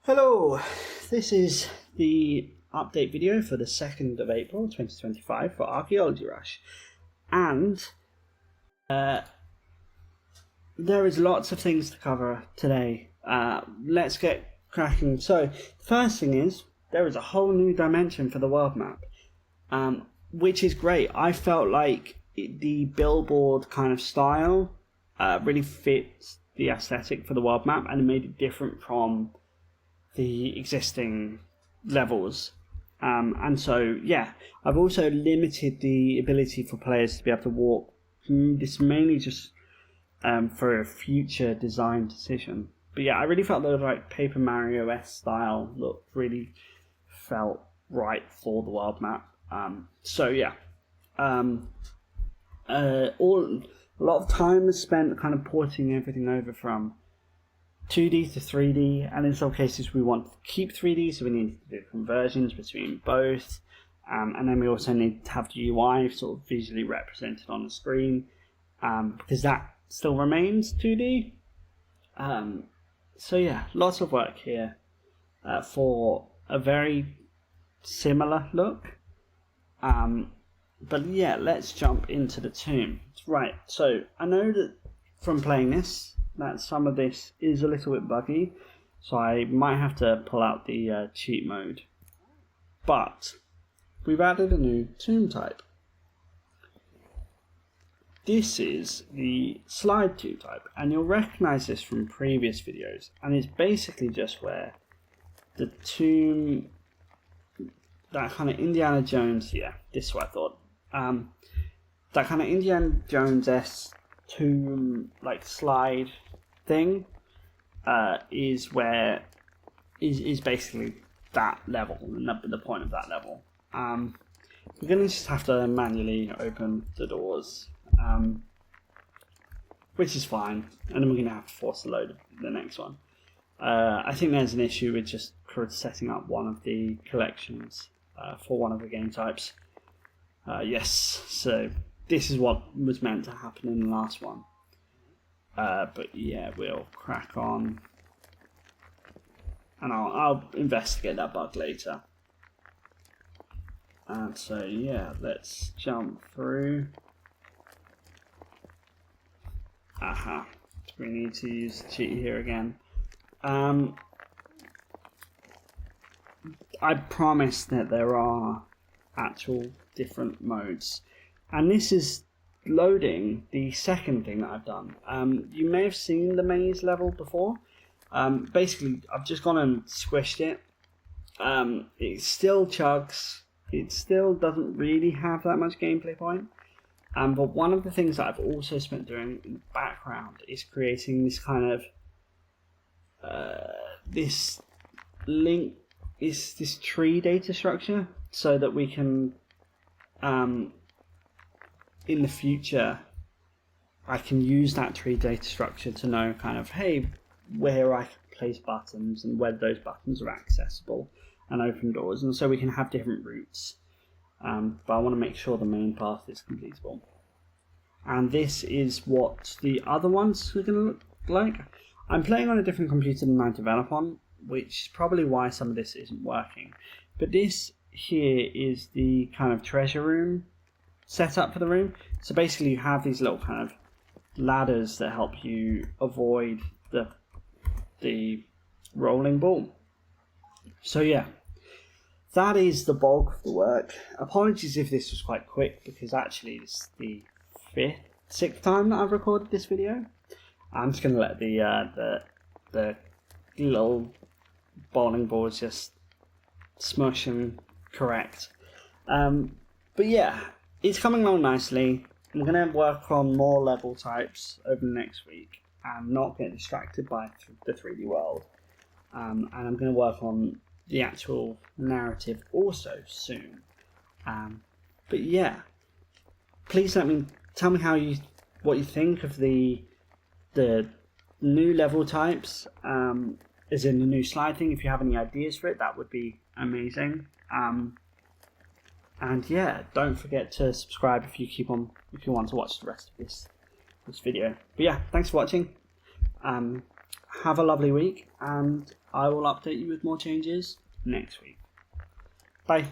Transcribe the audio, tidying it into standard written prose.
Hello, this is the update video for the 2nd of April 2025 for Archaeology Rush, and there is lots of things to cover today. Let's get cracking. So, the first thing is, there is a whole new dimension for the world map, which is great. I felt like the billboard kind of style really fits the aesthetic for the world map, and it made it different from the existing levels. And so, yeah, I've also limited the ability for players to be able to walk. This is mainly just for a future design decision. But yeah, I really felt the like Paper Mario-esque style look really felt right for the world map. So yeah, a lot of time is spent kind of porting everything over from 2D to 3D, and in some cases we want to keep 3D, so we need to do conversions between both, and then we also need to have the UI sort of visually represented on the screen, because that still remains 2D. So yeah, lots of work here for a very similar look. But yeah, let's jump into the tomb. Right, so I know that from playing this that some of this is a little bit buggy, so I might have to pull out the cheat mode. But we've added a new tomb type. This is the slide tomb type, and you'll recognize this from previous videos, and it's basically just where the tomb, that kind of Indiana Jones, yeah, this is what I thought, that kind of Indiana Jones-esque tomb like slide thing is basically that level, the point of that level. We're gonna just have to manually open the doors, which is fine, and then we're gonna have to force the load of the next one. I think there's an issue with just setting up one of the collections for one of the game types. Yes, so this is what was meant to happen in the last one. But yeah, we'll crack on, and I'll investigate that bug later. And so yeah, let's jump through. Aha, we need to use the cheat here again. I promise that there are actual different modes, and this is loading the second thing that I've done. You may have seen the maze level before. Basically, I've just gone and squished it. It still chugs. It still doesn't really have that much gameplay point. But one of the things that I've also spent doing in the background is creating this kind of this tree data structure, so that we can in the future, I can use that tree data structure to know kind of, hey, where I can place buttons and whether those buttons are accessible and open doors, and so we can have different routes. But I want to make sure the main path is completable. And this is what the other ones are going to look like. I'm playing on a different computer than I develop on, which is probably why some of this isn't working. But this here is the kind of treasure room setup for the room. So basically you have these little kind of ladders that help you avoid the rolling ball. So yeah, that is the bulk of the work. Apologies if this was quite quick, because actually it's the sixth time that I've recorded this video. I'm just going to let the little bowling balls just smush and correct. But yeah, it's coming along nicely. I'm going to work on more level types over the next week and not get distracted by the 3D world. And I'm going to work on the actual narrative also soon. But yeah, please tell me what you think of the new level types, as in the new slide thing. If you have any ideas for it, that would be amazing. And yeah, don't forget to subscribe if you want to watch the rest of this video. But yeah, thanks for watching. Have a lovely week, and I will update you with more changes next week. Bye.